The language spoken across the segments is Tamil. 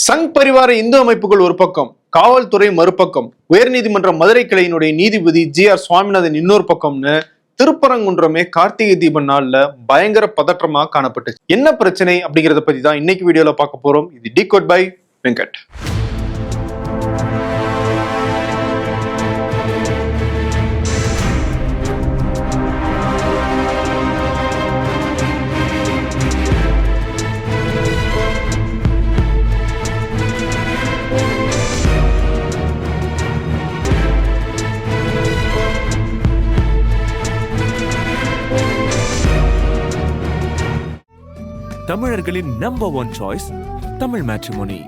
சங் பரிவார இந்து அமைப்புகள் ஒரு பக்கம், காவல்துறை மறுபக்கம், உயர்நீதிமன்ற மதுரை கிளையினுடைய நீதிபதி GR சுவாமிநாதன் இன்னொரு பக்கம்னு திருப்பரங்குன்றமே கார்த்திகை தீபம் நாள்ல பயங்கர பதற்றமா காணப்பட்டுச்சு. என்ன பிரச்சனை அப்படிங்கறத பத்தி தான் இன்னைக்கு வீடியோல பார்க்க போறோம். இது டிகோட் பை வெங்கட். தமிழர்களின் number one choice Tamil matrimony.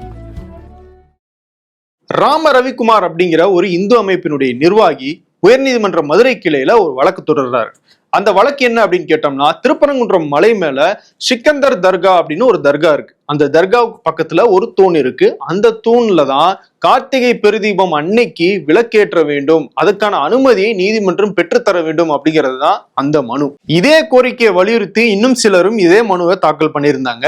Rama Ravikumar அப்படிங்கிற ஒரு இந்து அமைப்பினுடைய நிர்வாகி உயர்நீதிமன்ற மதுரை கிளையில ஒரு வழக்கு தொடர்றாரு. அந்த வழக்கு என்ன அப்படின்னு கேட்டோம்னா, திருப்பரங்குன்றம் மலை மேல சிக்கந்தர் தர்கா அப்படின்னு ஒரு தர்கா இருக்கு. அந்த தர்காவுக்கு பக்கத்துல ஒரு தூண் இருக்கு. அந்த தூண்ல தான் கார்த்திகை பெருதீபம் அன்னைக்கு விளக்கேற்ற வேண்டும், அதுக்கான அனுமதியை நீதிமன்றம் பெற்றுத்தர வேண்டும் அப்படிங்கிறது தான் அந்த மனு. இதே கோரிக்கையை வலியுறுத்தி இன்னும் சிலரும் இதே மனுவை தாக்கல் பண்ணியிருந்தாங்க.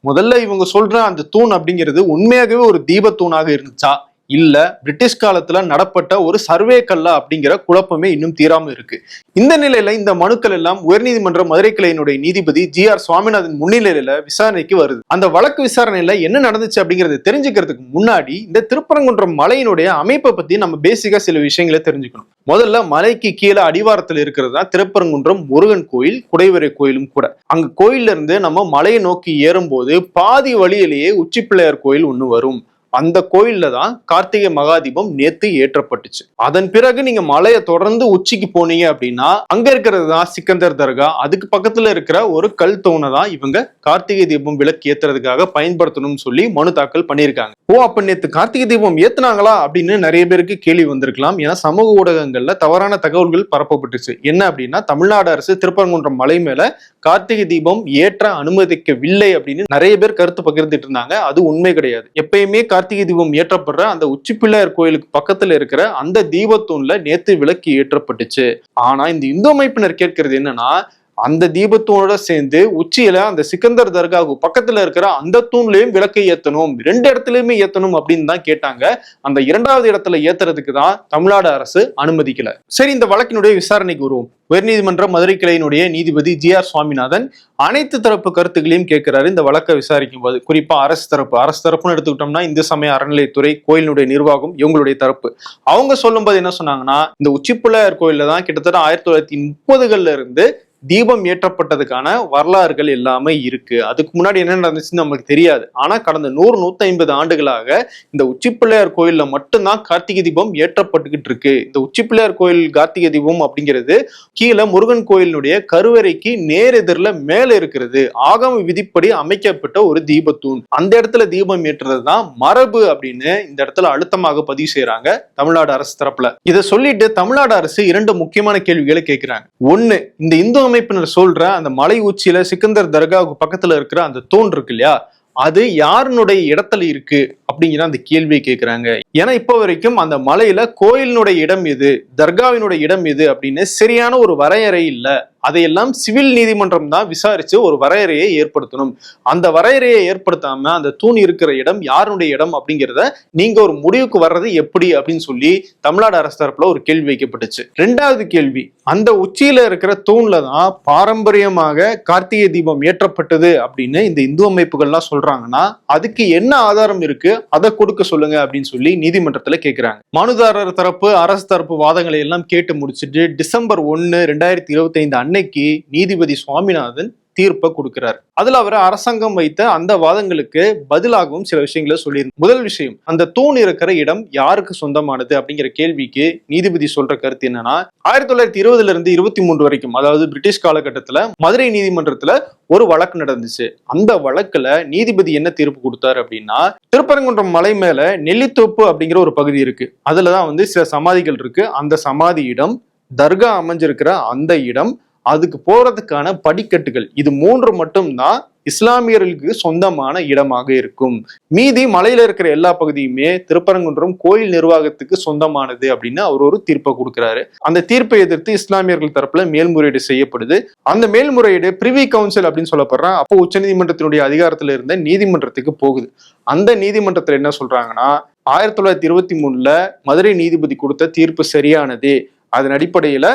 முதல்ல இவங்க சொல்ற அந்த தூண் அப்படிங்கிறது உண்மையாகவே ஒரு தீபத்தூணாக இருந்துச்சா, இல்ல பிரிட்டிஷ் காலத்துல நடப்பட்ட ஒரு சர்வே கல்லா அப்படிங்கிற குழப்பமே இன்னும் தீராம இருக்கு. இந்த நிலையில இந்த மனுக்கள் எல்லாம் உயர்நீதிமன்ற மதுரை கிளையினுடைய நீதிபதி GR சுவாமிநாதன் முன்னிலையில விசாரணைக்கு வருது. அந்த வழக்கு விசாரணையில என்ன நடந்துச்சு அப்படிங்கறத தெரிஞ்சுக்கிறதுக்கு முன்னாடி இந்த திருப்பரங்குன்றம் மலையினுடைய அமைப்பை பத்தி நம்ம பேசிக்கா சில விஷயங்களை தெரிஞ்சுக்கணும். முதல்ல மலைக்கு கீழே அடிவாரத்தில் இருக்கிறது தான் திருப்பரங்குன்றம் முருகன் கோயில், குடைவரை கோயிலும் கூட. அங்க கோயில்ல இருந்து நம்ம மலையை நோக்கி ஏறும்போது பாதி வழியிலேயே உச்சி பிள்ளையார் கோயில் ஒண்ணு வரும். அந்த கோயில்ல தான் கார்த்திகை மகாதீபம் நேத்து ஏற்றப்பட்டுச்சு. அதன் பிறகு நீங்க மலையை தொடர்ந்து உச்சிக்கு போனீங்க அப்படின்னா அங்க இருக்கிறது தான் சிக்கந்தர் தர்கா. அதுக்கு பக்கத்துல இருக்கிற ஒரு கல் தூணை தான் இவங்க கார்த்திகை தீபம் விளக்கு ஏத்துறதுக்காக பயன்படுத்தணும்னு சொல்லி மனு தாக்கல் பண்ணியிருக்காங்க. அப்ப நேத்து கார்த்திகை தீபம் ஏத்துனாங்களா அப்படின்னு நிறைய பேருக்கு கேள்வி வந்திருக்கலாம். ஏன்னா சமூக ஊடகங்கள்ல தவறான தகவல்கள் பரப்பப்பட்டுச்சு. என்ன அப்படின்னா, தமிழ்நாடு அரசு திருப்பரங்குன்றம் மலை மேல கார்த்திகை தீபம் ஏற்ற அனுமதிக்கவில்லை அப்படின்னு நிறைய பேர் கருத்து பகிர்ந்துட்டு இருந்தாங்க. அது உண்மை கிடையாது. எப்பயுமே கார்த்திகை தீபம் ஏற்றப்படுற அந்த உச்சி பிள்ளையார் கோயிலுக்கு பக்கத்துல இருக்கிற அந்த தீபத்தூண்ல நேத்து விளக்கு ஏற்றப்பட்டுச்சு. ஆனா இந்த இந்து அமைப்பினர் கேட்கிறது என்னன்னா, அந்த தீபத்தூணோட சேர்ந்து உச்சியில அந்த சிக்கந்தர் தர்காவுக்கு பக்கத்துல இருக்கிற அந்த தூண்லயும் விளக்கை ஏத்தணும், ரெண்டு இடத்துலயுமே ஏத்தணும் அப்படின்னு தான் கேட்டாங்க. அந்த இரண்டாவது இடத்துல ஏத்துறதுக்கு தான் தமிழ்நாடு அரசு அனுமதிக்கல. சரி, இந்த வழக்கினுடைய விசாரணைக்கு வருவோம். உயர்நீதிமன்ற மதுரை கிளையினுடைய நீதிபதி GR சுவாமிநாதன் அனைத்து தரப்பு கருத்துக்களையும் கேட்கிறாரு இந்த வழக்கை விசாரிக்கும் போது. குறிப்பா அரசு தரப்புன்னு எடுத்துக்கிட்டோம்னா இந்து சமய அறநிலையத்துறை, கோயிலினுடைய நிர்வாகம், இவங்களுடைய தரப்பு. அவங்க சொல்லும் போது என்ன சொன்னாங்கன்னா, இந்த உச்சி பிள்ளையார் கோயில்ல தான் கிட்டத்தட்ட 1930கள்ல இருந்து தீபம் ஏற்றப்பட்டதுக்கான வரலாறுகள் எல்லாமே இருக்கு. அதுக்கு முன்னாடி என்ன நடந்துச்சுன்னு நமக்கு தெரியாது. ஆனா கடந்த 100-150 ஆண்டுகளாக இந்த உச்சி பிள்ளையார் கோயில்ல மட்டும்தான் கார்த்திகை தீபம் ஏற்றப்பட்டுக்கிட்டு இருக்கு. இந்த உச்சி பிள்ளையார் கோயில் கார்த்திகை தீபம் அப்படிங்கிறது கீழே முருகன் கோயிலினுடைய கருவறைக்கு நேர் எதிரில மேல இருக்கிறது. ஆகம விதிப்படி அமைக்கப்பட்ட ஒரு தீபத்தூண். அந்த இடத்துல தீபம் ஏற்றுறது தான் மரபு அப்படின்னு இந்த இடத்துல அழுத்தமாக பதிவு செய்யறாங்க தமிழ்நாடு அரசு தரப்புல. இதை சொல்லிட்டு தமிழ்நாடு அரசு 2 முக்கியமான கேள்விகளை கேட்கிறாங்க. ஒண்ணு, இந்த இந்து அமைப்பினர் சொல்ற அந்த மலை உச்சியில சிக்கந்தர் தர்காவுக்கு பக்கத்துல இருக்கிற அந்த தூண் இருக்கு இல்லையா, அது யாருனுடைய இடத்துல இருக்கு அப்படிங்கிற அந்த கேள்வியை கேட்கிறாங்க. ஏன்னா இப்ப வரைக்கும் அந்த மலையில கோயிலினுடைய இடம் எது, தர்காவினுடைய இடம் எது அப்படின்னு சரியான ஒரு வரையறை இல்லை. அதையெல்லாம் சிவில் நீதிமன்றம் தான் விசாரிச்சு ஒரு வரையறையை ஏற்படுத்தணும். அந்த வரையறையை ஏற்படுத்தாம அந்த தூண் இருக்கிற இடம் யாருடைய இடம் அப்படிங்கிறத நீங்க ஒரு முடிவுக்கு வர்றது எப்படி அப்படின்னு சொல்லி தமிழ்நாடு அரசு தரப்புல ஒரு கேள்வி வைக்கப்பட்டுச்சு. 2வது கேள்வி, அந்த உச்சியில இருக்கிற தூண்ல தான் பாரம்பரியமாக கார்த்திகை தீபம் ஏற்றப்பட்டது அப்படின்னு இந்த இந்து அமைப்புகள்லாம் சொல்றாங்கன்னா அதுக்கு என்ன ஆதாரம் இருக்கு, அதை கொடுக்க சொல்லுங்க அப்படின்னு சொல்லி நீதிமன்றத்துல கேட்கிறாங்க. மனுதாரர் தரப்பு, அரசு தரப்பு வாதங்களை எல்லாம் கேட்டு முடிச்சுட்டு டிசம்பர் 1, 2025 அன்னைக்கு நீதிபதி சுவாமிநாதன் தீர்ப்பை கொடுக்கிறார். அதுல அவர் அரசாங்கம் வைத்த அந்த வாதங்களுக்கு பதிலாகவும் சில விஷயங்களை சொல்லியிருந்தார். முதல் விஷயம், அந்த தூண் இருக்கிற இடம் யாருக்கு சொந்தமானது அப்படிங்கிற கேள்விக்கு நீதிபதி சொல்ற கருத்து என்னன்னா, 1920 இருந்து 23 வரைக்கும், அதாவது பிரிட்டிஷ் காலகட்டத்துல மதுரை நீதிமன்றத்துல ஒரு வழக்கு நடந்துச்சு. அந்த வழக்குல நீதிபதி என்ன தீர்ப்பு கொடுத்தாரு அப்படின்னா, திருப்பரங்குன்றம் மலை மேல நெல்லித்தோப்பு அப்படிங்கிற ஒரு பகுதி இருக்கு. அதுலதான் சில சமாதிகள் இருக்கு. அந்த சமாதி இடம், தர்கா அமைஞ்சிருக்கிற அந்த இடம், அதுக்கு போறதுக்கான படிக்கட்டுகள், இது 3 மட்டும் தான் இஸ்லாமியர்களுக்கு சொந்தமான இடமாக இருக்கும். மீதி மலையில இருக்கிற எல்லா பகுதியுமே திருப்பரங்குன்றம் கோயில் நிர்வாகத்துக்கு சொந்தமானது அப்படின்னு அவர் ஒரு தீர்ப்பை கொடுக்கிறாரு. அந்த தீர்ப்பை எதிர்த்து இஸ்லாமியர்கள் தரப்புல மேல்முறையீடு செய்யப்படுது. அந்த மேல்முறையீடு பிரிவி கவுன்சில் அப்படின்னு சொல்லப்படுற அப்போ உச்சநீதிமன்றத்தினுடைய அதிகாரத்துல இருந்த நீதிமன்றத்துக்கு போகுது. அந்த நீதிமன்றத்துல என்ன சொல்றாங்கன்னா, 1923 மதுரை நீதிபதி கொடுத்த தீர்ப்பு சரியானது. அதன் அடிப்படையில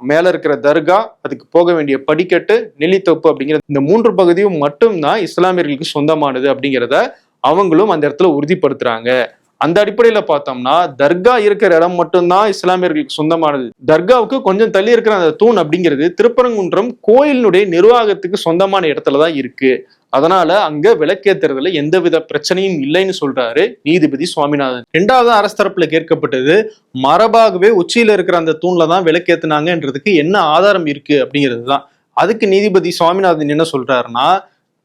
மேல இருக்கிற தர்கா, அதுக்கு போக வேண்டிய படிக்கட்டு, நெல்லித்தோப்பு அப்படிங்கிற இந்த 3 பகுதியும் மட்டும்தான் இஸ்லாமியர்களுக்கு சொந்தமானது அப்படிங்கிறத அவங்களும் அந்த இடத்துல உறுதிப்படுத்துறாங்க. அந்த அடிப்படையில பார்த்தோம்னா தர்கா இருக்கிற இடம் மட்டும்தான் இஸ்லாமியர்களுக்கு சொந்தமானது. தர்காவுக்கு கொஞ்சம் தள்ளி இருக்கிற அந்த தூண் அப்படிங்கிறது திருப்பரங்குன்றம் கோயிலினுடைய நிர்வாகத்துக்கு சொந்தமான இடத்துலதான் இருக்கு. அதனால அங்க விளக்கேத்துறதுல எந்தவித பிரச்சனையும் இல்லைன்னு சொல்றாரு நீதிபதி சுவாமிநாதன். 2வது அரசு தரப்புல கேட்கப்பட்டது, மரபாகவே உச்சியில இருக்கிற அந்த தூண்ல தான் விளக்கேத்துனாங்கன்றதுக்கு என்ன ஆதாரம் இருக்கு அப்படிங்கிறது தான். அதுக்கு நீதிபதி சுவாமிநாதன் என்ன சொல்றாருன்னா,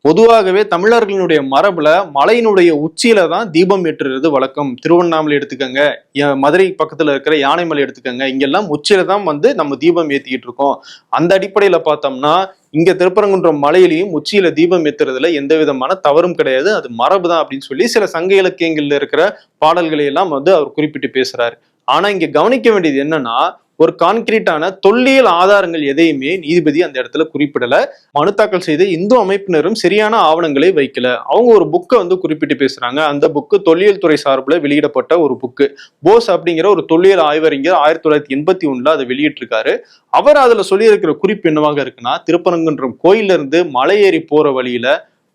பொதுவாகவே தமிழர்களுடைய மரபுல மலையினுடைய உச்சியில தான் தீபம் ஏற்றுறது வழக்கம். திருவண்ணாமலை எடுத்துக்கங்க, மதுரை பக்கத்துல இருக்கிற யானைமலை எடுத்துக்கங்க, இங்கெல்லாம் உச்சியில தான் நம்ம தீபம் ஏத்திக்கிட்டு இருக்கோம். அந்த அடிப்படையில பார்த்தோம்னா இங்க திருப்பரங்குன்றம் மலையிலையும் உச்சியில தீபம் ஏத்துறதுல எந்த விதமான தவறும் கிடையாது, அது மரபு தான் அப்படின்னு சொல்லி சில சங்க இலக்கியங்கள்ல இருக்கிற பாடல்களை எல்லாம் அவர் குறிப்பிட்டு பேசுறாரு. ஆனா இங்க கவனிக்க வேண்டியது என்னன்னா, ஒரு கான்கிரீட்டான தொல்லியல் ஆதாரங்கள் எதையுமே நீதிபதி அந்த இடத்துல குறிப்பிடல. மனு தாக்கல் செய்து இந்து அமைப்பினரும் சரியான ஆவணங்களை வைக்கல. அவங்க ஒரு புக்கை குறிப்பிட்டு பேசுறாங்க. அந்த புக்கு தொல்லியல் துறை சார்பில் வெளியிடப்பட்ட ஒரு புக்கு. போஸ் அப்படிங்கிற ஒரு தொல்லியல் ஆய்வறிஞர் 1981 அதை வெளியிட்டிருக்காரு. அவர் அதுல சொல்லியிருக்கிற குறிப்பு என்னவாக இருக்குன்னா, திருப்பரங்குன்றம் கோயில இருந்து மலை ஏறி போற வழியில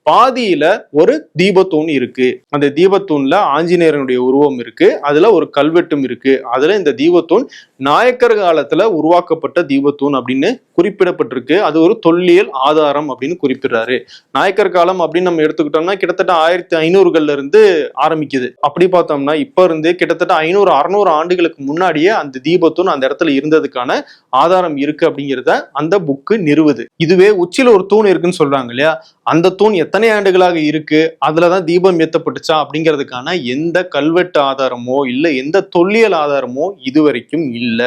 பாதியில ஒரு தீபத்தூண் இருக்கு. அந்த தீபத்தூண்ல ஆஞ்சநேயரனுடைய உருவம் இருக்கு, அதுல ஒரு கல்வெட்டும் இருக்கு. அதுல இந்த தீபத்தூண் நாயக்கர் காலத்துல உருவாக்கப்பட்ட தீபத்தூண் அப்படின்னு குறிப்பிடப்பட்டிருக்கு. அது ஒரு தொல்லியல் ஆதாரம் அப்படின்னு குறிப்பிடுறாரு. நாயக்கர் காலம் அப்படின்னு நம்ம எடுத்துக்கிட்டோம்னா கிட்டத்தட்ட 1500கள்ல இருந்து ஆரம்பிக்குது. அப்படி பார்த்தோம்னா இப்ப இருந்து கிட்டத்தட்ட 500-600 ஆண்டுகளுக்கு முன்னாடியே அந்த தீபத்தூண் அந்த இடத்துல இருந்ததுக்கான ஆதாரம் இருக்கு அப்படிங்கிறத அந்த புக்கு நிறுவுது. இதுவே உச்சியில ஒரு தூண் இருக்குன்னு சொல்றாங்க இல்லையா, அந்த தூண் எத்தனை ஆண்டுகளாக இருக்கு, அதுலதான் தீபம் ஏத்தப்பட்டுச்சா அப்படிங்கிறதுக்கான எந்த கல்வெட்டு ஆதாரமோ இல்ல எந்த தொல்லியல் ஆதாரமோ இதுவரைக்கும் இல்ல.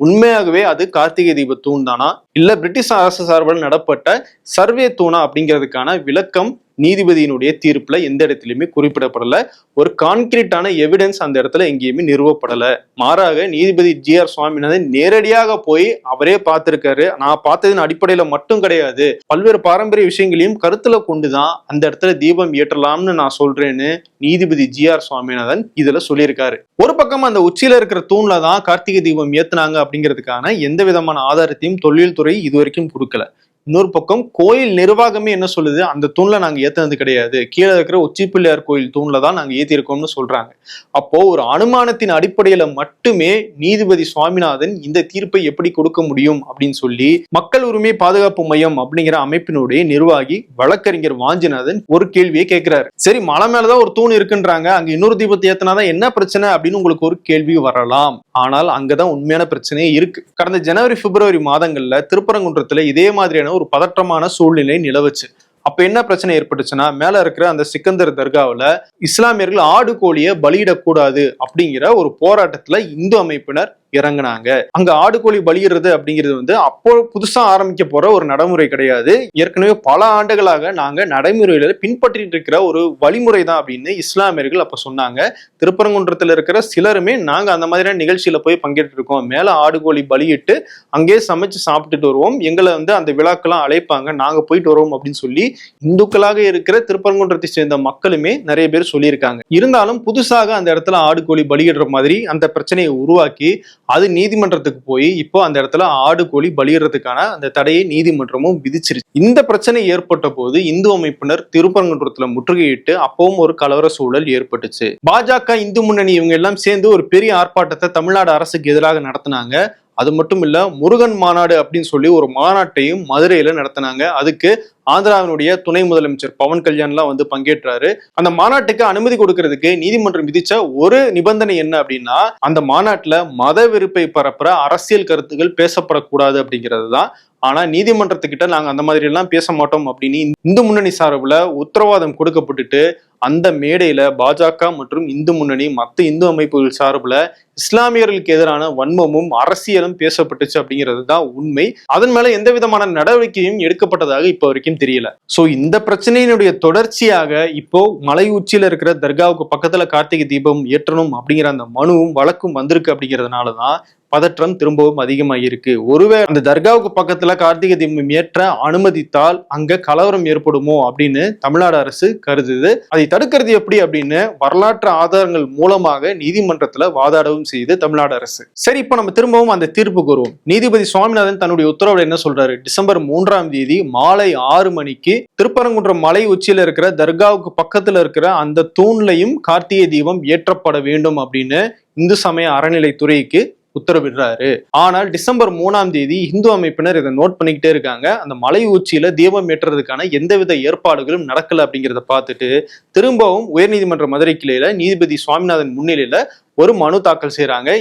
உண்மையாகவே அது கார்த்திகை தீப தூண் தானா இல்ல பிரிட்டிஷ் அரசு சார்பில் நடப்பட்ட சர்வே தூணா அப்படிங்கிறதுக்கான விளக்கம் நீதிபதியினுடைய தீர்ப்புல எந்த இடத்துலயுமே குறிப்பிடப்படல. ஒரு கான்கிரீட்டான எவிடன்ஸ் அந்த இடத்துல எங்கேயுமே நிறுவப்படல. மாறாக நீதிபதி GR சுவாமிநாதன் நேரடியாக போய் அவரே பார்த்திருக்காரு. நான் பார்த்ததின் அடிப்படையில மட்டும் கிடையாது, பல்வேறு பாரம்பரிய விஷயங்களையும் கருத்துல கொண்டுதான் அந்த இடத்துல தீபம் ஏற்றலாம்னு நான் சொல்றேன்னு நீதிபதி GR சுவாமிநாதன் இதுல சொல்லியிருக்காரு. ஒரு பக்கம் அந்த உச்சியில இருக்கிற தூண்ல தான் கார்த்திகை தீபம் ஏத்துனாங்க அப்படிங்கிறதுக்கான எந்த விதமான ஆதாரத்தையும் தொல்லியல் துறை இதுவரைக்கும் கொடுக்கல. இன்னொரு பக்கம் கோயில் நிர்வாகமே என்ன சொல்லுது, அந்த தூண்ல நாங்க ஏத்துனது கிடையாது, கீழே இருக்கிற உச்சி பிள்ளையார் கோயில் தூண்ல தான் நாங்க ஏத்திருக்கோம்னு சொல்றாங்க. அப்போ ஒரு அனுமானத்தின் அடிப்படையில மட்டுமே நீதிபதி சுவாமிநாதன் இந்த தீர்ப்பை எப்படி கொடுக்க முடியும் அப்படின்னு சொல்லி மக்கள் உரிமை பாதுகாப்பு மையம் அப்படிங்கிற அமைப்பினுடைய நிர்வாகி வழக்கறிஞர் வாஞ்சிநாதன் ஒரு கேள்வியை கேட்கிறாரு. சரி, மலை மேலதான் ஒரு தூண் இருக்குன்றாங்க, அங்க இன்னொரு தீபத்தை ஏத்தினாதான் என்ன பிரச்சனை அப்படின்னு உங்களுக்கு ஒரு கேள்வி வரலாம். ஆனால் அங்கதான் உண்மையான பிரச்சனையே இருக்கு. கடந்த ஜனவரி பிப்ரவரி மாதங்கள்ல திருப்பரங்குன்றத்துல இதே மாதிரியான ஒரு பதற்றமான சூழ்நிலை நிலவுச்சு. அப்ப என்ன பிரச்சனை ஏற்பட்டுச்சுன்னா, மேல இருக்கிற அந்த சிக்கந்தர் தர்காவுல இஸ்லாமியர்கள் ஆடு கோழியை பலியிடக்கூடாது அப்படிங்கிற ஒரு போராட்டத்துல இந்து அமைப்பினர் இறங்கினாங்க. அங்க ஆடு கோழி பலியிடுறது அப்படிங்கிறது அப்போ புதுசா ஆரம்பிக்க போற ஒரு நடைமுறை கிடையாது. ஏற்கனவே பல ஆண்டுகளாக நாங்க நடைமுறையில பின்பற்றிட்டு இருக்கிற ஒரு வழிமுறை தான் அப்படின்னு இஸ்லாமியர்கள் அப்ப சொன்னாங்க. திருப்பரங்குன்றத்துல இருக்கிற சிலருமே நாங்க அந்த மாதிரியான நிகழ்ச்சியில போய் பங்கேற்று இருக்கோம், மேல ஆடு கோழி பலியிட்டு அங்கேயே சமைச்சு சாப்பிட்டுட்டு வருவோம், எங்களை அந்த விழாக்கெல்லாம் அழைப்பாங்க, நாங்க போயிட்டு வருவோம் அப்படின்னு சொல்லி இந்துக்களாக இருக்கிற திருப்பரங்குன்றத்தை சேர்ந்த மக்களுமே நிறைய பேர் சொல்லியிருக்காங்க. இருந்தாலும் புதுசாக அந்த இடத்துல ஆடு கோழி பலியிடுற மாதிரி அந்த பிரச்சனையை உருவாக்கி அது நீதிமன்றத்துக்கு போய் இப்போ அந்த இடத்துல ஆடு கோழி பலியிடுறதுக்கான அந்த தடையை நீதிமன்றமும் விதிச்சிருச்சு. இந்த பிரச்சனை ஏற்பட்ட போது இந்து அமைப்பினர் திருப்பரங்குன்றத்துல முற்றுகையிட்டு அப்பவும் ஒரு கலவர சூழல் ஏற்பட்டுச்சு. பாஜக, இந்து முன்னணி இவங்க எல்லாம் சேர்ந்து ஒரு பெரிய ஆர்ப்பாட்டத்தை தமிழ்நாடு அரசுக்கு எதிராக நடத்தினாங்க. அது மட்டும் இல்ல, முருகன் மாநாடு அப்படின்னு சொல்லி ஒரு மாநாட்டையும் மதுரையில நடத்தினாங்க. அதுக்கு ஆந்திராவினுடைய துணை முதலமைச்சர் பவன் கல்யாண்லாம் பங்கேற்றாரு. அந்த மாநாட்டுக்கு அனுமதி கொடுக்கறதுக்கு நீதிமன்றம் விதிச்ச ஒரு நிபந்தனை என்ன அப்படின்னா, அந்த மாநாட்டுல மத வெறுப்பை பரப்புற அரசியல் கருத்துக்கள் பேசப்படக்கூடாது அப்படிங்கிறது தான். ஆனா நீதிமன்றத்துக்கிட்ட நாங்க அந்த மாதிரி எல்லாம் பேச மாட்டோம் அப்படின்னு இந்து முன்னணி சார்புல உத்தரவாதம் கொடுக்கப்பட்டுட்டு அந்த மேடையில பாஜக மற்றும் இந்து முன்னணி மற்ற இந்து அமைப்புகள் சார்புல இஸ்லாமியர்களுக்கு எதிரான வன்மமும் அரசியலும் பேசப்பட்டுச்சு அப்படிங்கிறது தான் உண்மை. அதன் மேல எந்த விதமான நடவடிக்கையும் எடுக்கப்பட்டதாக இப்ப வரைக்கும் விஷயம் தெரியல. சோ இந்த பிரச்சனையினுடைய தொடர்ச்சியாக இப்போ மலை உச்சியில இருக்கிற தர்காவுக்கு பக்கத்துல கார்த்திகை தீபம் ஏற்றணும் அப்படிங்கிற அந்த மனுவும் வழக்கும் வந்திருக்கு. அப்படிங்கிறதுனாலதான் பதற்றம் திரும்பவும் அதிகமாகிருக்கு. ஒருவேளை அந்த தர்காவுக்கு பக்கத்துல கார்த்திகை தீபம் ஏற்ற அனுமதித்தால் அங்க கலவரம் ஏற்படுமோ அப்படின்னு தமிழ்நாடு அரசு கருதுது. அதை தடுக்கிறது எப்படி அப்படின்னு வரலாற்று ஆதாரங்கள் மூலமாக நீதிமன்றத்துல வாதாடவும் செய்து தமிழ்நாடு அரசு. சரி, இப்ப நம்ம திரும்பவும் அந்த தீர்ப்புக்கு வருவோம். நீதிபதி சுவாமிநாதன் தன்னுடைய உத்தரவுல என்ன சொல்றாரு? டிசம்பர் 3ஆம் தேதி மாலை 6 மணிக்கு திருப்பரங்குன்றம் மலை உச்சியில இருக்கிற தர்காவுக்கு பக்கத்துல இருக்கிற அந்த தூண்லையும் கார்த்திகை தீபம் ஏற்றப்பட வேண்டும் அப்படின்னு இந்து சமய அறநிலைத்துறைக்கு உத்தரவிடுறாரு. ஆனால் டிசம்பர் 3ஆம் தேதி இந்து அமைப்பினர் இதை நோட் பண்ணிக்கிட்டே இருக்காங்க. அந்த மலை உச்சியில தீபம் ஏற்றுறதுக்கான எந்தவித ஏற்பாடுகளும் நடக்கல அப்படிங்கிறத பார்த்துட்டு திரும்பவும் உயர்நீதிமன்ற மதுரை கிளையில நீதிபதி சுவாமிநாதன் முன்னிலையில ஒரு மனு தாக்கல் செய்யறாங்க.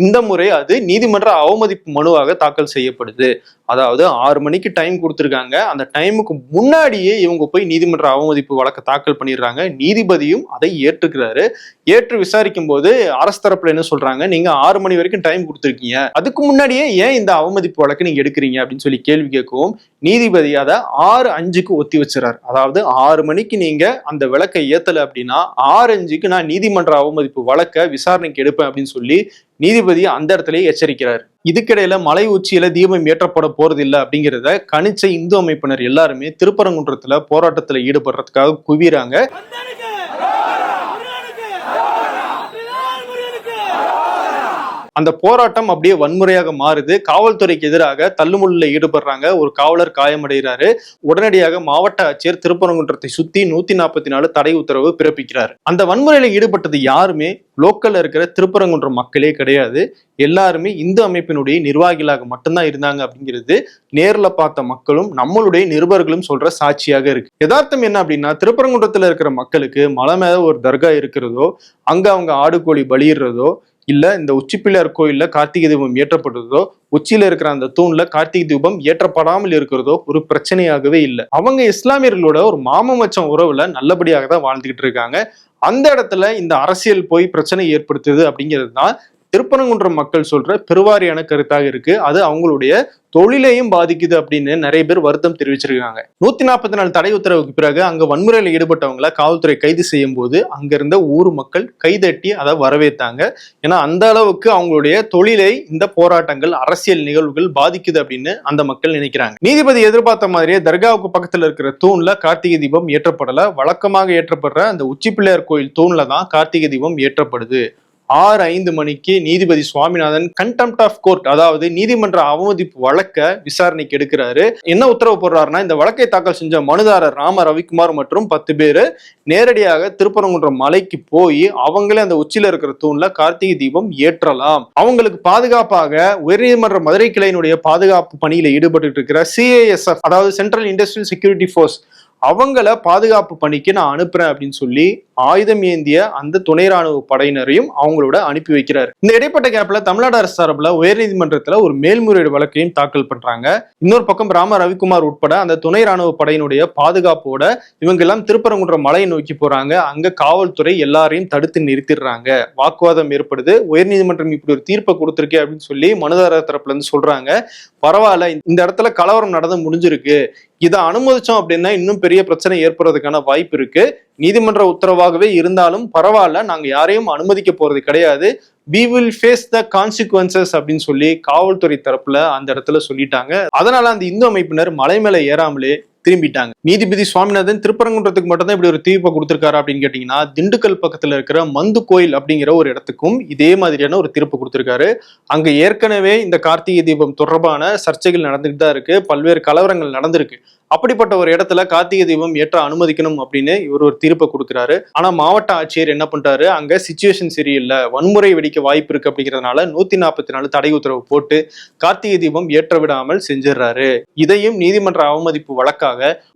இந்த முறை அது நீதிமன்ற அவமதிப்பு மனுவாக தாக்கல் செய்யப்படுது. அதாவது 6 மணிக்கு டைம் கொடுத்திருக்காங்க. அந்த டைமுக்கு முன்னாடியே இவங்க போய் நீதிமன்ற அவமதிப்பு வழக்கு தாக்கல் பண்ணிடுறாங்க. நீதிபதியும் அதை ஏற்றுக்கிறாரு. ஏற்று விசாரிக்கும் போது அரசு தரப்புல என்ன சொல்றாங்க, நீங்க 6 மணி வரைக்கும் டைம் கொடுத்துருக்கீங்க, அதுக்கு முன்னாடியே ஏன் இந்த அவமதிப்பு வழக்கு நீங்க எடுக்கிறீங்க அப்படின்னு சொல்லி கேள்வி கேட்கவும் நீதிபதி அதை 6:05க்கு ஒத்தி வச்சுறாரு. அதாவது 6 மணிக்கு நீங்க அந்த விளக்கை ஏத்தல அப்படின்னா 6:05க்கு நான் நீதிமன்ற அவமதிப்பு வழக்க விசாரணைக்கு எடுப்பேன் அப்படின்னு சொல்லி நீதிபதி அந்த இடத்துலயே எச்சரிக்கிறார். இதுக்கிடையில மலை உச்சியில தீபம் ஏற்றப்பட போறது இல்லை அப்படிங்கிறத கணிச்ச இந்து அமைப்பினர் எல்லாருமே திருப்பரங்குன்றத்துல போராட்டத்துல ஈடுபடுறதுக்காக குவிறாங்க. அந்த போராட்டம் அப்படியே வன்முறையாக மாறுது. காவல்துறைக்கு எதிராக தள்ளுமுள்ளில் ஈடுபடுறாங்க. ஒரு காவலர் காயமடைகிறாரு. உடனடியாக மாவட்ட ஆட்சியர் திருப்பரங்குன்றத்தை சுத்தி 144 தடை உத்தரவு பிறப்பிக்கிறார். அந்த வன்முறையில ஈடுபட்டது யாருமே லோக்கல்ல இருக்கிற திருப்பரங்குன்றம் மக்களே கிடையாது. எல்லாருமே இந்து அமைப்பினுடைய நிர்வாகிகளாக மட்டும்தான் இருந்தாங்க அப்படிங்கிறது நேர்ல பார்த்த மக்களும் நம்மளுடைய நிருபர்களும் சொல்ற சாட்சியாக இருக்கு. யதார்த்தம் என்ன அப்படின்னா, திருப்பரங்குன்றத்துல இருக்கிற மக்களுக்கு மலை மேல ஒரு தர்கா இருக்கிறதோ, அங்க அவங்க ஆடு கோழி பலியிடுறதோ, இல்ல இந்த உச்சிப்பிள்ளையார் கோயில்ல கார்த்திகை தீபம் ஏற்றப்படுறதோ, உச்சியில இருக்கிற அந்த தூண்ல கார்த்திகை தீபம் ஏற்றப்படாமல் இருக்கிறதோ ஒரு பிரச்சனையாகவே இல்லை. அவங்க இஸ்லாமியர்களோட ஒரு மாமமச்சம் உறவுல நல்லபடியாக தான் வாழ்ந்துகிட்டு இருக்காங்க. அந்த இடத்துல இந்த அரசியல் போய் பிரச்சனை ஏற்படுத்துது அப்படிங்கிறது தான் திருப்பரங்குன்றம் மக்கள் சொல்ற பெருவாரியான கருத்தாக இருக்கு. அது அவங்களுடைய தொழிலையும் பாதிக்குது அப்படின்னு நிறைய பேர் வருத்தம் தெரிவிச்சிருக்காங்க. 144 தடை உத்தரவுக்கு பிறகு அங்க வன்முறையில ஈடுபட்டவங்களை காவல்துறை கைது செய்யும் போது அங்க இருந்த ஊர் மக்கள் கைதட்டி அதை வரவேற்றாங்க. ஏன்னா அந்த அளவுக்கு அவங்களுடைய தொழிலை இந்த போராட்டங்கள், அரசியல் நிகழ்வுகள் பாதிக்குது அப்படின்னு அந்த மக்கள் நினைக்கிறாங்க. நீதிபதி எதிர்பார்த்த மாதிரியே தர்காவுக்கு பக்கத்துல இருக்கிற தூண்ல கார்த்திகை தீபம் ஏற்றப்படல. வழக்கமாக ஏற்றப்படுற அந்த உச்சிப்பிள்ளையார் கோயில் தூண்ல தான் கார்த்திகை தீபம் ஏற்றப்படுது. 6:05 மணிக்கு நீதிபதி சுவாமிநாதன் கண்டெம்ட் ஆஃப் கோர்ட், அதாவது நீதிமன்ற அவமதிப்பு வழக்க விசாரணைக்கு எடுக்கிறாரு. என்ன உத்தரவு போடுறாருன்னா, இந்த வழக்கை தாக்கல் செஞ்ச மனுதாரர் ராம ரவிக்குமார் மற்றும் 10 பேரு நேரடியாக திருப்பரங்குன்றம் மலைக்கு போய் அவங்களே அந்த உச்சியில இருக்கிற தூண்ல கார்த்திகை தீபம் ஏற்றலாம். அவங்களுக்கு பாதுகாப்பாக உயர்நீதிமன்ற மதுரை கிளையினுடைய பாதுகாப்பு பணியில ஈடுபட்டு இருக்கிற CISF, அதாவது சென்ட்ரல் இண்டஸ்ட்ரியல் செக்யூரிட்டி போர்ஸ், அவங்கள பாதுகாப்பு பணிக்கு நான் அனுப்புறேன் அப்படின்னு சொல்லி ஆயுதம் ஏந்திய அந்த துணை ராணுவ படையினரையும் அவங்களோட அனுப்பி வைக்கிறாரு. இந்த இடைப்பட்ட கேப்ல தமிழ்நாடு அரசு சார்பில் உயர்நீதிமன்றத்துல ஒரு மேல்முறையீடு வழக்கையும் தாக்கல் பண்றாங்க. இன்னொரு பக்கம் ராம ரவிக்குமார் உட்பட அந்த துணை ராணுவ படையினுடைய பாதுகாப்போட இவங்க எல்லாம் திருப்பரங்குன்றம் மலையை நோக்கி போறாங்க. அங்க காவல்துறை எல்லாரையும் தடுத்து நிறுத்திடுறாங்க. வாக்குவாதம் ஏற்படுது. உயர்நீதிமன்றம் இப்படி ஒரு தீர்ப்பை கொடுத்திருக்கே அப்படின்னு சொல்லி மனுதாரர் தரப்புல இருந்து சொல்றாங்க, பரவாயில்ல, இந்த இடத்துல கலவரம் நடந்து முடிஞ்சிருக்கு, இதை அனுமதிச்சோம் அப்படின்னா இன்னும் பெரிய பிரச்சனை ஏற்படுறதுக்கான வாய்ப்பு இருக்கு. நீதிமன்ற உத்தரவாகவே இருந்தாலும் பரவாயில்ல, நாங்க யாரையும் அனுமதிக்க போறது கிடையாது, we will face the consequences அப்படின்னு சொல்லி காவல்துறை தரப்புல அந்த இடத்துல சொல்லிட்டாங்க. அதனால அந்த இந்து அமைப்பினர் மலை மேல ஏறாமலே திரும்பிட்டாங்க. நீதிபதி சுவாமிநாதன் திருப்பரங்குன்றத்துக்கு மட்டும் தான் இப்படி ஒரு தீர்ப்பை கொடுத்திருக்காரு அப்படின்னு கேட்டீங்கன்னா, திண்டுக்கல் பக்கத்துல இருக்கிற மந்து கோயில் அப்படிங்கிற ஒரு இடத்துக்கும் இதே மாதிரியான ஒரு தீர்ப்பு கொடுத்திருக்காரு. அங்க ஏற்கனவே இந்த கார்த்திகை தீபம் தொடர்பான சர்ச்சைகள் நடந்துட்டு தான் இருக்கு. பல்வேறு கலவரங்கள் நடந்திருக்கு. அப்படிப்பட்ட ஒரு இடத்துல கார்த்திகை தீபம் ஏற்ற அனுமதிக்கணும் அப்படின்னு இவர் ஒரு தீர்ப்பை கொடுக்கிறாரு. ஆனா மாவட்ட ஆட்சியர் என்ன பண்றாரு, அங்க சிச்சுவேஷன் சரியில்லை, வன்முறை வெடிக்க வாய்ப்பு இருக்கு அப்படிங்கிறதுனால 144 தடை உத்தரவு போட்டு கார்த்திகை தீபம் ஏற்ற விடாமல் செஞ்சிடறாரு. இதையும் நீதிமன்ற அவமதிப்பு வழக்காக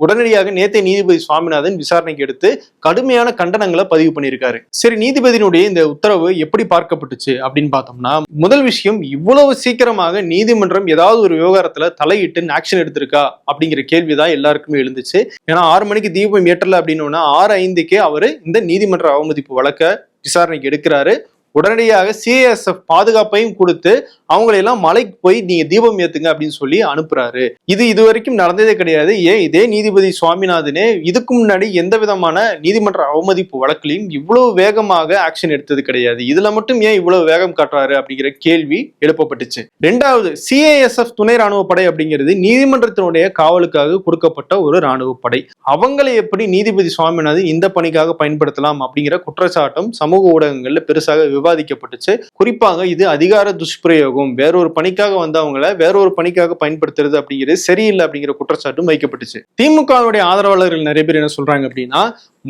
உடனடியாக நேத்தே நீதிபதி சுவாமிநாதன் விசாரணைக்கு எடுத்து கடுமையான கண்டனங்களை பதிவு பண்ணியிருக்காரு. சரி, நீதிபதியினுடைய இந்த உத்தரவு எப்படி பார்க்கப்பட்டுச்சு அப்படின்னு பார்த்தோம்னா, முதல் விஷயம், இவ்வளவு சீக்கிரமாக நீதிமன்றம் ஏதாவது ஒரு விவகாரத்துல தலையிட்டு ஆக்ஷன் எடுத்திருக்கா அப்படிங்கிற கேள்விதான் எல்லாருக்குமே எழுந்துச்சு. ஏன்னா 6 மணிக்கு தீபம் ஏற்றல அப்படின்னா 6:05க்கே அவரு இந்த நீதிமன்ற அவமதிப்பு வழக்க விசாரணைக்கு எடுக்கிறாரு. உடனடியாக சிஐஎஸ்எஃப் பாதுகாப்பையும் கொடுத்து அவங்களையெல்லாம் மலைக்கு போய் நீங்க தீபம் ஏத்துங்க அப்படின்னு சொல்லி அனுப்புறாரு. இது வரைக்கும் நடந்ததே கிடையாது. ஏன் இதே நீதிபதி சுவாமிநாதனே இதுக்கு முன்னாடி எந்த விதமான நீதிமன்ற அவமதிப்பு வழக்கிலையும் இவ்வளவு வேகமாக ஆக்ஷன் எடுத்தது கிடையாது. இதுல மட்டும் ஏன் இவ்வளவு வேகம் காட்டுறாரு அப்படிங்கிற கேள்வி எழுப்பப்பட்டுச்சு. ரெண்டாவது, சிஐஎஸ்எஃப் துணை ராணுவ படை அப்படிங்கிறது நீதிமன்றத்தினுடைய காவலுக்காக கொடுக்கப்பட்ட ஒரு ராணுவ படை. அவங்களை எப்படி நீதிபதி சுவாமிநாதன் இந்த பணிக்காக பயன்படுத்தலாம் அப்படிங்கிற குற்றச்சாட்டும் சமூக ஊடகங்கள்ல பெருசாக விவாதிக்கப்பட்டுச்சு. குறிப்பாக இது அதிகார துஷ்பிரயோகம், வேறொரு பணிக்காக வந்து அவங்கள வேறொரு பணிக்காக பயன்படுத்துறது அப்படிங்கிறது சரியில்லை அப்படிங்கிற குற்றச்சாட்டும் வைக்கப்பட்டுச்சு. திமுகவுடைய ஆதரவாளர்கள் நிறைய பேர் என்ன சொல்றாங்க அப்படின்னா,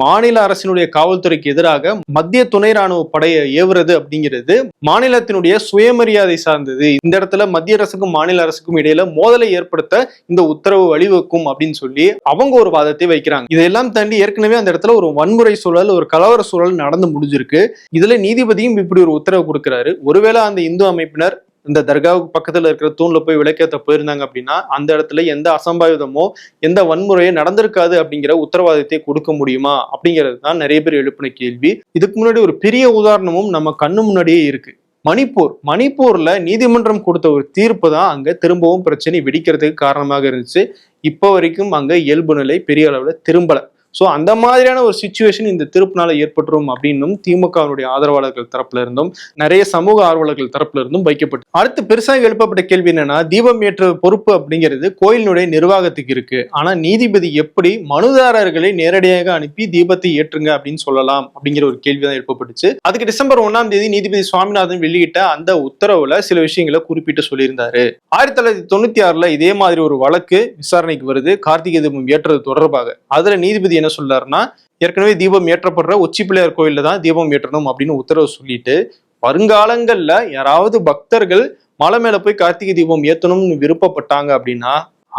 மாநில அரசினுடைய காவல்துறைக்கு எதிராக மத்திய துணை ராணுவ படையை ஏவுறது அப்படிங்கிறது மாநிலத்தினுடைய சுயமரியாதை சார்ந்தது. இந்த இடத்துல மத்திய அரசுக்கும் மாநில அரசுக்கும் இடையில மோதலை ஏற்படுத்த இந்த உத்தரவு வழிவகுக்கும் அப்படின்னு சொல்லி அவங்க ஒரு வாதத்தை வைக்கிறாங்க. இதெல்லாம் தாண்டி ஏற்கனவே அந்த இடத்துல ஒரு வன்முறை சூழல், ஒரு கலவர சூழல் நடந்து முடிஞ்சிருக்கு. இதுல நீதிபதியும் இப்படி ஒரு உத்தரவு கொடுக்கிறாரு. ஒருவேளை அந்த இந்து அமைப்பினர் இந்த தர்காவுக்கு பக்கத்துல இருக்கிற தூண்ல போய் விளக்கேற்ற போயிருந்தாங்க அப்படின்னா அந்த இடத்துல எந்த அசம்பாவிதமோ எந்த வன்முறையோ நடந்திருக்காது அப்படிங்கிற உத்தரவாதத்தை கொடுக்க முடியுமா அப்படிங்கிறது தான் நிறைய பேர் எழுப்பின கேள்வி. இதுக்கு முன்னாடி ஒரு பெரிய உதாரணமும் நம்ம கண்ணு முன்னாடியே இருக்கு. மணிப்பூர்ல நீதிமன்றம் கொடுத்த ஒரு தீர்ப்பு தான் அங்க திரும்பவும் பிரச்சனை வெடிக்கிறதுக்கு காரணமாக இருந்துச்சு. இப்போ வரைக்கும் அங்க இயல்பு நிலை பெரிய அளவுல திரும்பல. சோ அந்த மாதிரியான ஒரு சிச்சுவேஷன் இந்த தீர்ப்புனால ஏற்பட்டுரும் அப்படின்னும் திமுகவுடைய ஆதரவாளர்கள் தரப்புல இருந்தும் நிறைய சமூக ஆர்வலர்கள் தரப்புல இருந்தும் வைக்கப்பட்டு. அடுத்து பெருசாக எழுப்பப்பட்ட கேள்வி என்னன்னா, தீபம் ஏற்ற பொறுப்பு அப்படிங்கிறது கோயிலினுடைய நிர்வாகத்துக்கு இருக்கு. ஆனா நீதிபதி எப்படி மனுதாரர்களை நேரடியாக அனுப்பி தீபத்தை ஏற்றுங்க அப்படின்னு சொல்லலாம் அப்படிங்கிற ஒரு கேள்விதான் எழுப்பப்பட்டுச்சு. அதுக்கு டிசம்பர் 1ஆம் தேதி நீதிபதி சுவாமிநாதன் வெளியிட்ட அந்த உத்தரவுல சில விஷயங்களை குறிப்பிட்டு சொல்லியிருந்தாரு. 1996ல இதே மாதிரி ஒரு வழக்கு விசாரணைக்கு வருது, கார்த்திகை தீபம் ஏற்றது தொடர்பாக. அதுல நீதிபதி என்ன சொல்றாருன்னா, ஏற்கனவே தீபம் ஏற்றப்படுற உச்சி பிள்ளையார் கோயில்ல தான் தீபம் ஏற்றணும் அப்படின்னு உத்தரவு சொல்லிட்டு, வருங்காலங்கள்ல யாராவது பக்தர்கள் மலை மேல போய் கார்த்திகை தீபம் ஏற்றணும்னு விருப்பப்பட்டாங்க அப்படின்னா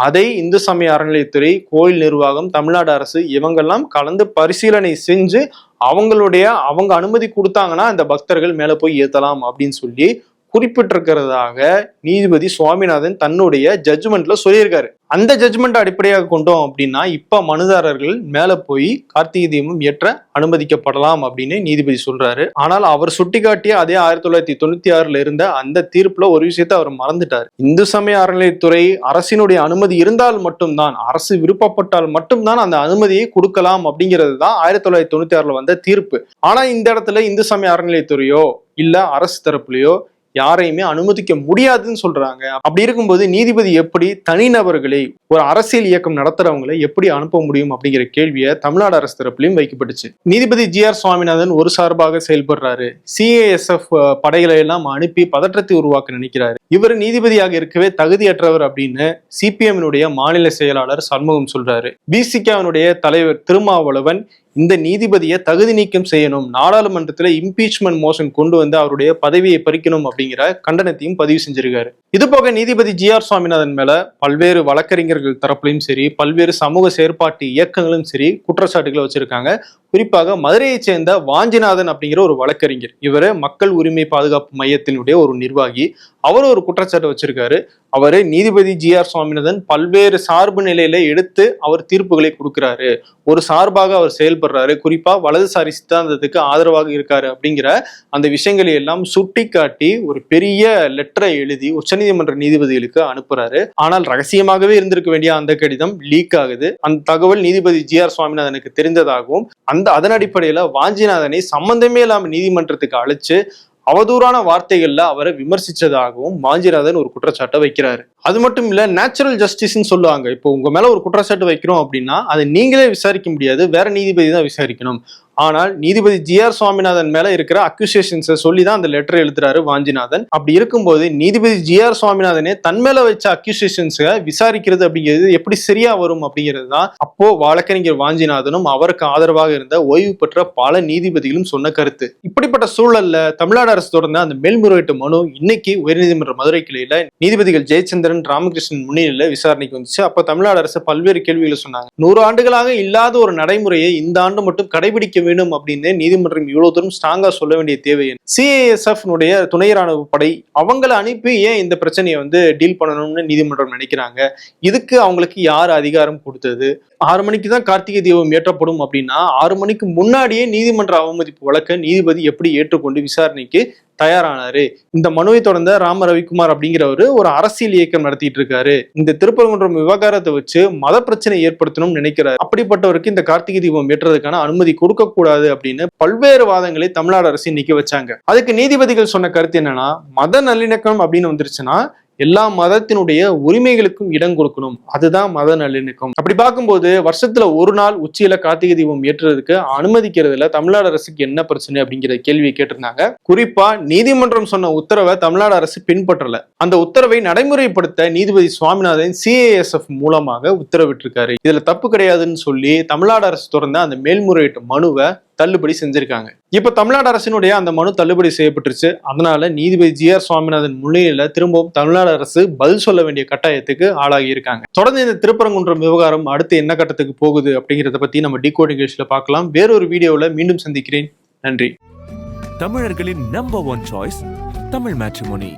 அதை இந்து சமய அறநிலையத்துறை, கோயில் நிர்வாகம், தமிழ்நாடு அரசு இவங்கெல்லாம் கலந்து பரிசீலனை செஞ்சு அவங்க அனுமதி கொடுத்தாங்கன்னா அந்த பக்தர்கள் மேல போய் ஏத்தலாம் அப்படின்னு சொல்லி குறிப்பிட்டிருக்கிறதாக நீதிபதி சுவாமிநாதன் தன்னுடைய ஜட்ஜ்மெண்ட்ல சொல்லியிருக்காரு. அந்த ஜட்ஜ்மெண்ட் அடிப்படையாக கொண்டோம் அப்படின்னா இப்ப மனுதாரர்கள் மேல போய் கார்த்திகை தீபம் ஏற்ற அனுமதிக்கப்படலாம் அப்படின்னு நீதிபதி சொல்றாரு. ஆனால் அவர் சுட்டிக்காட்டிய அதே 1996ல இருந்த அந்த தீர்ப்புல ஒரு விஷயத்த அவர் மறந்துட்டார். இந்து சமய அறநிலையத்துறை அரசினுடைய அனுமதி இருந்தால் மட்டும்தான், அரசு விருப்பப்பட்டால் மட்டும்தான் அந்த அனுமதியை கொடுக்கலாம் அப்படிங்கிறது தான் 1996ல வந்த தீர்ப்பு. ஆனா இந்த இடத்துல இந்து சமய அறநிலையத்துறையோ இல்ல அரசு தரப்புலையோ யாரையுமே அனுமதிக்க முடியாதுன்னு சொல்றாங்க. அப்படி இருக்கும்போது நீதிபதி எப்படி தனிநபர்களை, ஒரு அரசியல் இயக்கம் நடத்துறவங்களை எப்படி அனுப்ப முடியும் அப்படிங்கிற கேள்வியை தமிழ்நாடு அரசு தரப்புலையும் வைக்கப்பட்டுச்சு. நீதிபதி ஜி.ஆர். சுவாமிநாதன் ஒரு சார்பாக செயல்படுறாரு. சிஐஎஸ்எஃப் படைகளை எல்லாம் அனுப்பி பதற்றத்தை உருவாக்க நினைக்கிறாரு. இவர் நீதிபதியாக இருக்கவே தகுதியற்றவர் அப்படின்னு சிபிஎம்னுடைய மாநில செயலாளர் சண்முகம் சொல்றாரு. பிசிகவினுடைய தலைவர் திருமாவளவன் இந்த நீதிபதியை தகுதி நீக்கம் செய்யணும், நாடாளுமன்றத்துல இம்பீச்மெண்ட் மோஷன் கொண்டு வந்து அவருடைய பதவியை பறிக்கணும் அப்படிங்கிற கண்டனத்தையும் பதிவு செஞ்சிருக்காரு. இது போக நீதிபதி ஜி.ஆர். சுவாமிநாதன் மேல பல்வேறு வழக்கறிஞர்கள் தரப்புலையும் சரி, பல்வேறு சமூக செயற்பாட்டு இயக்கங்களும் சரி குற்றச்சாட்டுகளை வச்சிருக்காங்க. குறிப்பாக மதுரையை சேர்ந்த வாஞ்சிநாதன் அப்படிங்கிற ஒரு வழக்கறிஞர், இவரு மக்கள் உரிமை பாதுகாப்பு மையத்தினுடைய ஒரு நிர்வாகி, அவர் ஒரு குற்றச்சாட்டு வச்சிருக்காரு. அவரு நீதிபதி ஜி.ஆர். சுவாமிநாதன் பல்வேறு சார்பு நிலையில எடுத்து அவர் தீர்ப்புகளை கொடுக்கிறாரு, ஒரு சார்பாக அவர் செயல்படுறாரு, குறிப்பா வலதுசாரி சித்தாந்தத்துக்கு ஆதரவாக இருக்காரு அப்படிங்கிற அந்த விஷயங்களை எல்லாம் சுட்டி காட்டி ஒரு பெரிய லெட்டரை எழுதி உச்சநீதிமன்ற நீதிபதிகளுக்கு அனுப்புறாரு. ஆனால் ரகசியமாகவே இருந்திருக்க வேண்டிய அந்த கடிதம் லீக் ஆகுது. அந்த தகவல் நீதிபதி ஜி.ஆர். சுவாமிநாதனுக்கு தெரிந்ததாகவும் அதன் அடிப்படையில வாஞ்சிநாதனை சம்பந்தமே இல்லாம நீதிமன்றத்துக்கு அழைச்சு அவதூறான வார்த்தைகள்ல அவரை விமர்சிச்சதாகவும் வாஞ்சிநாதன் ஒரு குற்றச்சாட்டை வைக்கிறாரு. அது மட்டும் இல்ல, நேச்சுரல் ஜஸ்டிஸ்ன்னு சொல்லுவாங்க. இப்போ உங்க மேல ஒரு குற்றச்சாட்டு வைக்கிறோம் அப்படின்னா அதை நீங்களே விசாரிக்க முடியாது, வேற நீதிபதி தான் விசாரிக்கணும். ஆனால் நீதிபதி ஜி.ஆர். சுவாமிநாதன் மேல இருக்கிற அக்யூசேஷன்ஸை சொல்லிதான் அந்த லெட்டர் எழுதுறாரு வாஞ்சிநாதன். அப்படி இருக்கும்போது நீதிபதி ஜி.ஆர். சுவாமிநாதனே தன் மேல வச்ச அக்யூசேஷன்ஸை விசாரிக்கிறது அப்படிங்கிறது எப்படி சரியா வரும் அப்படிங்கிறது தான் அப்போ வழக்கறிஞர் வாஞ்சிநாதனும் அவருக்கு ஆதரவாக இருந்த ஓய்வு பெற்ற பல நீதிபதிகளும் சொன்ன கருத்து. இப்படிப்பட்ட சூழல்ல தமிழ்நாடு அரசு தொடர்ந்த அந்த மேல்முறையீட்டு மனு இன்னைக்கு உயர்நீதிமன்ற மதுரை கிளையில நீதிபதிகள் ஜெயச்சந்திரன், ராமகிருஷ்ணன் முன்னிலையில விசாரணைக்கு வந்துச்சு. அப்ப தமிழ்நாடு அரசு பல்வேறு கேள்விகளை சொன்னாங்க. 100 ஆண்டுகளாக இல்லாத ஒரு நடைமுறையை இந்த ஆண்டு மட்டும் கடைபிடிக்க வேண்டும் அப்படின்னு நீதிமன்றம் இவ்வளவு தூரம் ஸ்ட்ராங்கா சொல்ல வேண்டிய தேவை. சிஐஎஸ்எஃப் துணை ராணுவ படை அவங்களை அனுப்பி ஏன் இந்த பிரச்சனையை டீல் பண்ணணும்னு நீதிமன்றம் நினைக்கிறாங்க? இதுக்கு அவங்களுக்கு யார் அதிகாரம் கொடுத்தது? 6 மணிக்கு தான் கார்த்திகை தீபம் ஏற்றப்படும் அப்படின்னா 6 மணிக்கு முன்னாடியே நீதிமன்ற அவமதிப்பு வழக்க நீதிபதி எப்படி ஏற்றுக்கொண்டு விசாரணைக்கு தயாரானாரு. இந்த மனுவை தொடர்ந்த ராம ரவிக்குமார் அப்படிங்கிறவரு ஒரு அரசியல் இயக்கம் நடத்திட்டு இருக்காரு. இந்த திருப்பரங்குன்றம் விவகாரத்தை வச்சு மத பிரச்சனை ஏற்படுத்தணும்னு நினைக்கிறாரு. அப்படிப்பட்டவருக்கு இந்த கார்த்திகை தீபம் ஏற்றுறதுக்கான அனுமதி கொடுக்க கூடாது அப்படின்னு பல்வேறு வாதங்களை தமிழ்நாடு அரசு நிக்க வச்சாங்க. அதுக்கு நீதிபதிகள் சொன்ன கருத்து என்னன்னா, மத நல்லிணக்கம் அப்படின்னு வந்துருச்சுன்னா எல்லா மதத்தினுடைய உரிமைகளுக்கும் இடம் கொடுக்கணும், அதுதான் மத நல்லிணக்கம். அப்படி பார்க்கும்போது வருஷத்துல ஒரு நாள் உச்சியில கார்த்திகை தீபம் ஏற்றுறதுக்கு அனுமதிக்கிறதுல தமிழ்நாடு அரசுக்கு என்ன பிரச்சனை அப்படிங்கிற கேள்வியை கேட்டிருந்தாங்க. குறிப்பா நீதிமன்றம் சொன்ன உத்தரவை தமிழ்நாடு அரசு பின்பற்றல. அந்த உத்தரவை நடைமுறைப்படுத்த நீதிபதி சுவாமிநாதன் CASF மூலமாக உத்தரவிட்டிருக்காரு. இதுல தப்பு கிடையாதுன்னு சொல்லி தமிழ்நாடு அரசு தொடர்ந்த அந்த மேல்முறையீட்டு மனுவை தள்ளுபடி செஞ்சிருக்காங்க. இப்ப தமிழ்நாடு அரசினுடைய அந்த மனு தள்ளுபடி செய்யப்பட்டுருச்சு. அதனால நீதிபதி GR சுவாமிநாதன் முன்னிலையில திரும்பவும் தமிழ்நாடு அரசு பதில் சொல்ல வேண்டிய கட்டாயத்துக்கு ஆளாகி இருக்காங்க. தொடர்ந்து இந்த திருப்பரங்குன்றம் விவகாரம் அடுத்து என்ன கட்டத்துக்கு போகுது அப்படிங்கிறத பத்தி நம்ம டிகோடிங் நிகழ்ச்சியில பார்க்கலாம். வேறொரு வீடியோவில் மீண்டும் சந்திக்கிறேன். நன்றி. தமிழர்களின் number one choice Tamil matrimony.